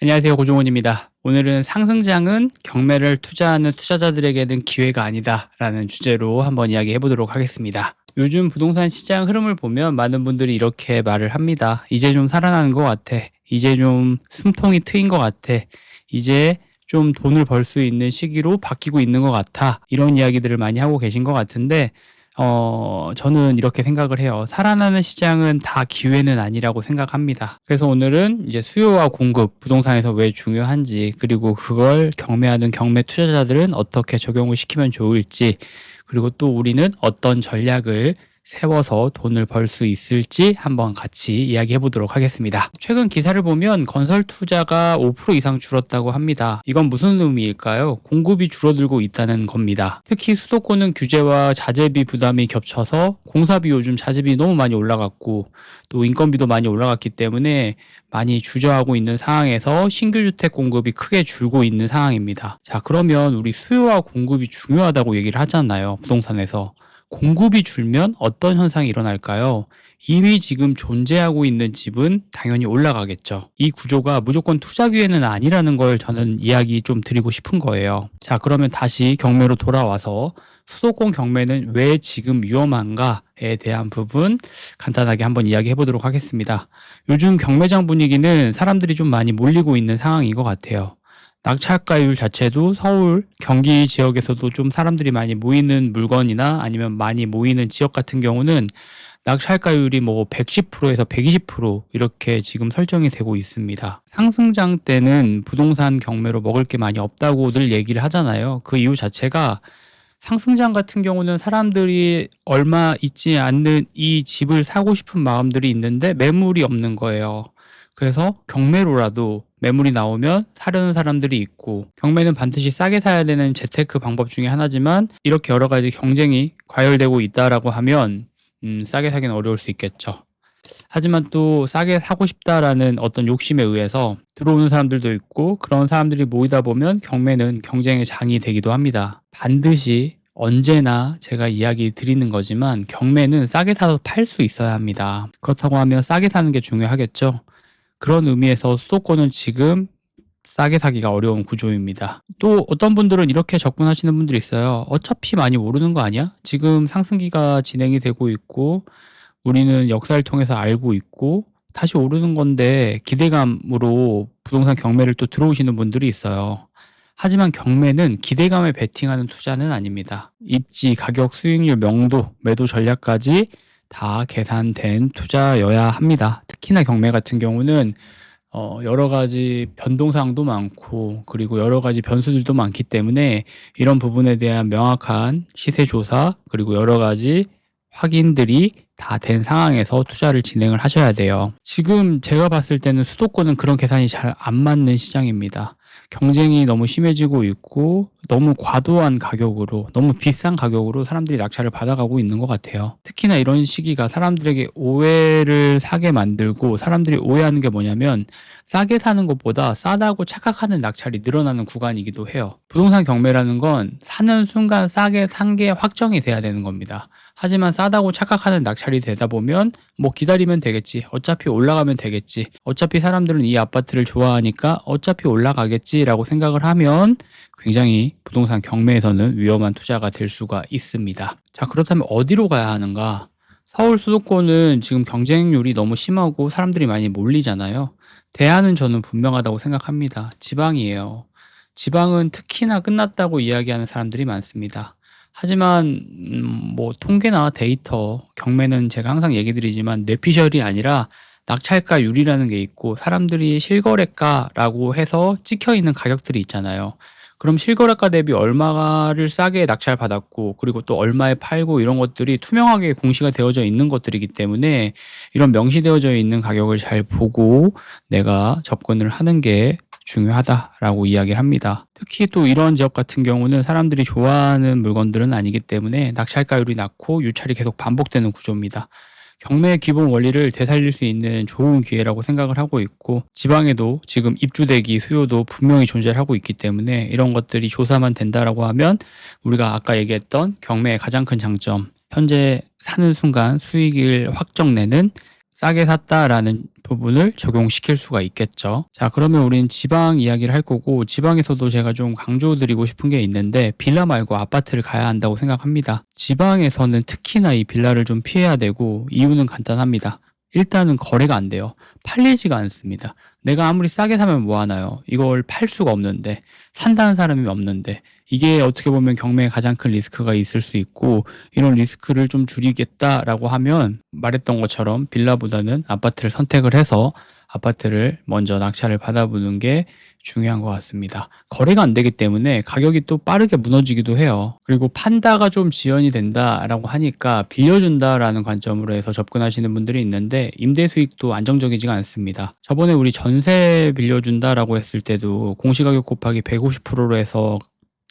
안녕하세요. 고종원입니다. 오늘은 상승장은 경매를 투자하는 투자자들에게는 기회가 아니다라는 주제로 한번 이야기해 보도록 하겠습니다. 요즘 부동산 시장 흐름을 보면 많은 분들이 이렇게 말을 합니다. 이제 좀 살아나는 것 같아. 이제 좀 숨통이 트인 것 같아. 이제 좀 돈을 벌 수 있는 시기로 바뀌고 있는 것 같아. 이런 이야기들을 많이 하고 계신 것 같은데 저는 이렇게 생각을 해요. 살아나는 시장은 다 기회는 아니라고 생각합니다. 그래서 오늘은 이제 수요와 공급, 부동산에서 왜 중요한지, 그리고 그걸 경매하는 경매 투자자들은 어떻게 적용을 시키면 좋을지, 그리고 또 우리는 어떤 전략을 세워서 돈을 벌 수 있을지 한번 같이 이야기해 보도록 하겠습니다. 최근 기사를 보면 건설 투자가 5% 이상 줄었다고 합니다. 이건 무슨 의미일까요? 공급이 줄어들고 있다는 겁니다. 특히 수도권은 규제와 자재비 부담이 겹쳐서 공사비, 요즘 자재비 너무 많이 올라갔고 또 인건비도 많이 올라갔기 때문에 많이 주저하고 있는 상황에서 신규 주택 공급이 크게 줄고 있는 상황입니다. 자, 그러면 우리 수요와 공급이 중요하다고 얘기를 하잖아요, 부동산에서. 공급이 줄면 어떤 현상이 일어날까요? 이미 지금 존재하고 있는 집은 당연히 올라가겠죠. 이 구조가 무조건 투자 기회는 아니라는 걸 저는 이야기 좀 드리고 싶은 거예요. 자, 그러면 다시 경매로 돌아와서 수도권 경매는 왜 지금 위험한가에 대한 부분 간단하게 한번 이야기해 보도록 하겠습니다. 요즘 경매장 분위기는 사람들이 좀 많이 몰리고 있는 상황인 것 같아요. 낙찰가율 자체도 서울, 경기 지역에서도 좀 사람들이 많이 모이는 물건이나 아니면 많이 모이는 지역 같은 경우는 낙찰가율이 뭐 110%에서 120% 이렇게 지금 설정이 되고 있습니다. 상승장 때는 부동산 경매로 먹을 게 많이 없다고들 얘기를 하잖아요. 그 이유 자체가 상승장 같은 경우는 사람들이 얼마 있지 않는 이 집을 사고 싶은 마음들이 있는데 매물이 없는 거예요. 그래서 경매로라도 매물이 나오면 사려는 사람들이 있고, 경매는 반드시 싸게 사야 되는 재테크 방법 중에 하나지만 이렇게 여러 가지 경쟁이 과열되고 있다라고 하면 싸게 사기는 어려울 수 있겠죠. 하지만 또 싸게 사고 싶다라는 어떤 욕심에 의해서 들어오는 사람들도 있고, 그런 사람들이 모이다 보면 경매는 경쟁의 장이 되기도 합니다. 반드시 언제나 제가 이야기 드리는 거지만 경매는 싸게 사서 팔 수 있어야 합니다. 그렇다고 하면 싸게 사는 게 중요하겠죠. 그런 의미에서 수도권은 지금 싸게 사기가 어려운 구조입니다. 또 어떤 분들은 이렇게 접근하시는 분들이 있어요. 어차피 많이 오르는 거 아니야? 지금 상승기가 진행이 되고 있고 우리는 역사를 통해서 알고 있고 다시 오르는 건데, 기대감으로 부동산 경매를 또 들어오시는 분들이 있어요. 하지만 경매는 기대감에 베팅하는 투자는 아닙니다. 입지, 가격, 수익률, 명도, 매도 전략까지 다 계산된 투자여야 합니다. 특히나 경매 같은 경우는 여러 가지 변동사항도 많고 그리고 여러 가지 변수들도 많기 때문에 이런 부분에 대한 명확한 시세 조사 그리고 여러 가지 확인들이 다 된 상황에서 투자를 진행을 하셔야 돼요. 지금 제가 봤을 때는 수도권은 그런 계산이 잘 안 맞는 시장입니다. 경쟁이 너무 심해지고 있고 너무 과도한 가격으로, 너무 비싼 가격으로 사람들이 낙찰을 받아가고 있는 것 같아요. 특히나 이런 시기가 사람들에게 오해를 사게 만들고, 사람들이 오해하는 게 뭐냐면 싸게 사는 것보다 싸다고 착각하는 낙찰이 늘어나는 구간이기도 해요. 부동산 경매라는 건 사는 순간 싸게 산 게 확정이 돼야 되는 겁니다. 하지만 싸다고 착각하는 낙찰이 되다 보면 뭐 기다리면 되겠지, 어차피 올라가면 되겠지, 어차피 사람들은 이 아파트를 좋아하니까 어차피 올라가겠지라고 생각을 하면 굉장히 부동산 경매에서는 위험한 투자가 될 수가 있습니다. 자, 그렇다면 어디로 가야 하는가? 서울 수도권은 지금 경쟁률이 너무 심하고 사람들이 많이 몰리잖아요. 대안은 저는 분명하다고 생각합니다. 지방이에요. 지방은 특히나 끝났다고 이야기하는 사람들이 많습니다. 하지만 뭐 통계나 데이터, 경매는 제가 항상 얘기 드리지만 뇌피셜이 아니라 낙찰가율이라는 게 있고 사람들이 실거래가라고 해서 찍혀 있는 가격들이 있잖아요. 그럼 실거래가 대비 얼마를 싸게 낙찰받았고 그리고 또 얼마에 팔고 이런 것들이 투명하게 공시가 되어져 있는 것들이기 때문에 이런 명시되어져 있는 가격을 잘 보고 내가 접근을 하는 게 중요하다라고 이야기를 합니다. 특히 또 이런 지역 같은 경우는 사람들이 좋아하는 물건들은 아니기 때문에 낙찰가율이 낮고 유찰이 계속 반복되는 구조입니다. 경매의 기본 원리를 되살릴 수 있는 좋은 기회라고 생각을 하고 있고, 지방에도 지금 입주대기 수요도 분명히 존재하고 있기 때문에 이런 것들이 조사만 된다라고 하면 우리가 아까 얘기했던 경매의 가장 큰 장점, 현재 사는 순간 수익을 확정내는 싸게 샀다라는 부분을 적용시킬 수가 있겠죠. 자, 그러면 우린 지방 이야기를 할 거고, 지방에서도 제가 좀 강조드리고 싶은 게 있는데 빌라 말고 아파트를 가야 한다고 생각합니다. 지방에서는 특히나 이 빌라를 좀 피해야 되고, 이유는 간단합니다. 일단은 거래가 안 돼요. 팔리지가 않습니다. 내가 아무리 싸게 사면 뭐 하나요? 이걸 팔 수가 없는데, 산다는 사람이 없는데, 이게 어떻게 보면 경매에 가장 큰 리스크가 있을 수 있고, 이런 리스크를 좀 줄이겠다라고 하면 말했던 것처럼 빌라보다는 아파트를 선택을 해서 아파트를 먼저 낙찰을 받아보는 게 중요한 것 같습니다. 거래가 안 되기 때문에 가격이 또 빠르게 무너지기도 해요. 그리고 판다가 좀 지연이 된다라고 하니까 빌려준다라는 관점으로 해서 접근하시는 분들이 있는데 임대 수익도 안정적이지가 않습니다. 저번에 우리 전세 빌려준다라고 했을 때도 공시가격 곱하기 150%로 해서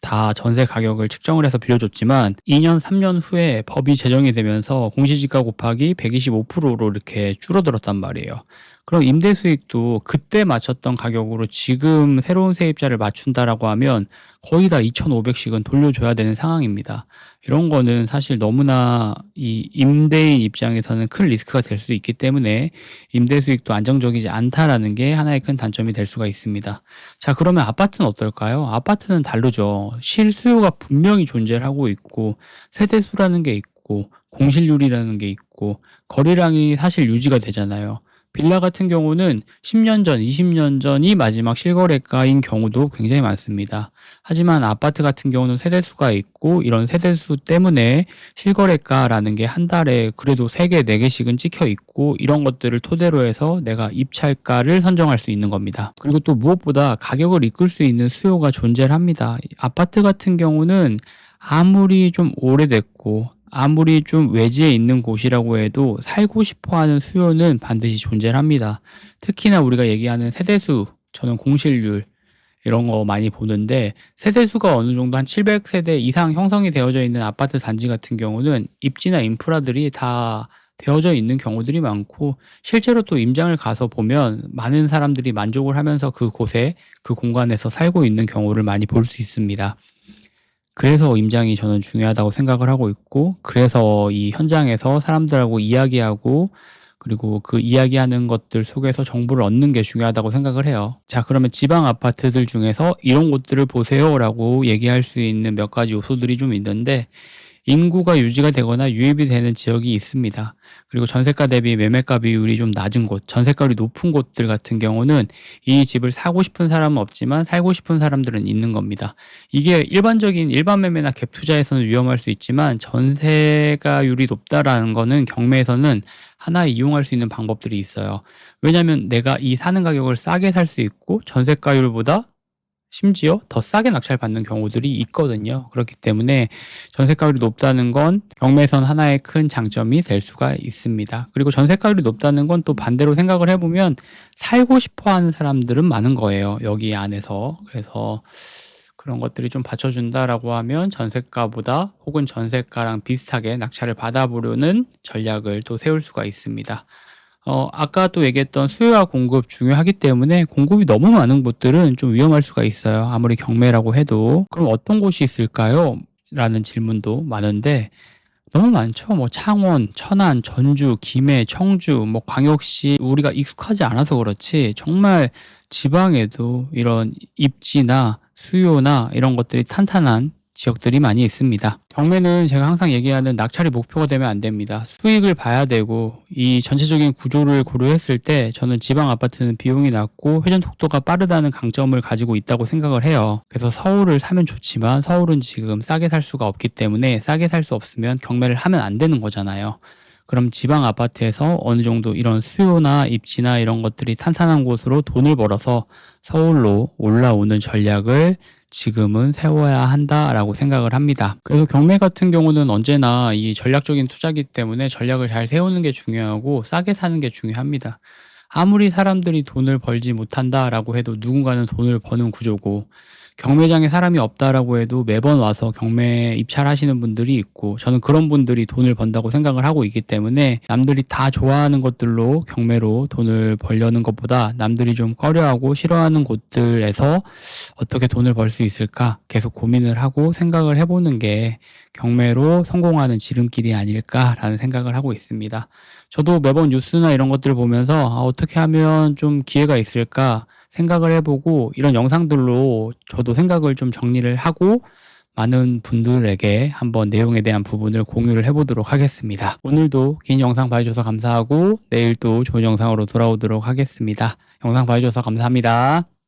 다 전세 가격을 측정을 해서 빌려줬지만 2년, 3년 후에 법이 제정이 되면서 공시지가 곱하기 125%로 이렇게 줄어들었단 말이에요. 그럼 임대 수익도 그때 맞췄던 가격으로 지금 새로운 세입자를 맞춘다라고 하면 거의 다 2,500씩은 돌려줘야 되는 상황입니다. 이런 거는 사실 너무나 이 임대인 입장에서는 큰 리스크가 될 수 있기 때문에 임대 수익도 안정적이지 않다라는 게 하나의 큰 단점이 될 수가 있습니다. 자, 그러면 아파트는 어떨까요? 아파트는 다르죠. 실수요가 분명히 존재를 하고 있고 세대수라는 게 있고 공실률이라는 게 있고 거래량이 사실 유지가 되잖아요. 빌라 같은 경우는 10년 전, 20년 전이 마지막 실거래가인 경우도 굉장히 많습니다. 하지만 아파트 같은 경우는 세대수가 있고 이런 세대수 때문에 실거래가라는 게 한 달에 그래도 3개, 4개씩은 찍혀 있고 이런 것들을 토대로 해서 내가 입찰가를 선정할 수 있는 겁니다. 그리고 또 무엇보다 가격을 이끌 수 있는 수요가 존재를 합니다. 아파트 같은 경우는 아무리 좀 오래됐고 아무리 좀 외지에 있는 곳이라고 해도 살고 싶어 하는 수요는 반드시 존재를 합니다. 특히나 우리가 얘기하는 세대수, 저는 공실률 이런 거 많이 보는데 세대수가 어느 정도 한 700세대 이상 형성이 되어져 있는 아파트 단지 같은 경우는 입지나 인프라들이 다 되어져 있는 경우들이 많고 실제로 또 임장을 가서 보면 많은 사람들이 만족을 하면서 그곳에 그 공간에서 살고 있는 경우를 많이 볼 수 있습니다. 그래서 임장이 저는 중요하다고 생각을 하고 있고 그래서 이 현장에서 사람들하고 이야기하고 그리고 그 이야기하는 것들 속에서 정보를 얻는 게 중요하다고 생각을 해요. 자, 그러면 지방 아파트들 중에서 이런 곳들을 보세요라고 얘기할 수 있는 몇 가지 요소들이 좀 있는데 인구가 유지가 되거나 유입이 되는 지역이 있습니다. 그리고 전세가 대비 매매가 비율이 좀 낮은 곳, 전세가율이 높은 곳들 같은 경우는 이 집을 사고 싶은 사람은 없지만 살고 싶은 사람들은 있는 겁니다. 이게 일반적인 일반 매매나 갭 투자에서는 위험할 수 있지만 전세가율이 높다라는 거는 경매에서는 하나 이용할 수 있는 방법들이 있어요. 왜냐하면 내가 이 사는 가격을 싸게 살 수 있고 전세가율보다 심지어 더 싸게 낙찰받는 경우들이 있거든요. 그렇기 때문에 전세가율이 높다는 건 경매선 하나의 큰 장점이 될 수가 있습니다. 그리고 전세가율이 높다는 건 또 반대로 생각을 해보면 살고 싶어 하는 사람들은 많은 거예요. 여기 안에서. 그래서 그런 것들이 좀 받쳐준다라고 하면 전세가보다 혹은 전세가랑 비슷하게 낙찰을 받아보려는 전략을 또 세울 수가 있습니다. 아까 또 얘기했던 수요와 공급 중요하기 때문에 공급이 너무 많은 곳들은 좀 위험할 수가 있어요. 아무리 경매라고 해도. 그럼 어떤 곳이 있을까요? 라는 질문도 많은데 너무 많죠. 뭐 창원, 천안, 전주, 김해, 청주, 뭐 광역시 우리가 익숙하지 않아서 그렇지 정말 지방에도 이런 입지나 수요나 이런 것들이 탄탄한 지역들이 많이 있습니다. 경매는 제가 항상 얘기하는 낙찰이 목표가 되면 안 됩니다. 수익을 봐야 되고 이 전체적인 구조를 고려했을 때 저는 지방 아파트는 비용이 낮고 회전 속도가 빠르다는 강점을 가지고 있다고 생각을 해요. 그래서 서울을 사면 좋지만 서울은 지금 싸게 살 수가 없기 때문에 싸게 살 수 없으면 경매를 하면 안 되는 거잖아요. 그럼 지방 아파트에서 어느 정도 이런 수요나 입지나 이런 것들이 탄탄한 곳으로 돈을 벌어서 서울로 올라오는 전략을 지금은 세워야 한다라고 생각을 합니다. 그래서 경매 같은 경우는 언제나 이 전략적인 투자기 때문에 전략을 잘 세우는 게 중요하고 싸게 사는 게 중요합니다. 아무리 사람들이 돈을 벌지 못한다라고 해도 누군가는 돈을 버는 구조고, 경매장에 사람이 없다라고 해도 매번 와서 경매 입찰하시는 분들이 있고, 저는 그런 분들이 돈을 번다고 생각을 하고 있기 때문에 남들이 다 좋아하는 것들로 경매로 돈을 벌려는 것보다 남들이 좀 꺼려하고 싫어하는 곳들에서 어떻게 돈을 벌 수 있을까 계속 고민을 하고 생각을 해보는 게 경매로 성공하는 지름길이 아닐까라는 생각을 하고 있습니다. 저도 매번 뉴스나 이런 것들을 보면서 어떻게 하면 좀 기회가 있을까 생각을 해보고, 이런 영상들로 저도 생각을 좀 정리를 하고 많은 분들에게 한번 내용에 대한 부분을 공유를 해보도록 하겠습니다. 오늘도 긴 영상 봐주셔서 감사하고 내일 또 좋은 영상으로 돌아오도록 하겠습니다. 영상 봐주셔서 감사합니다.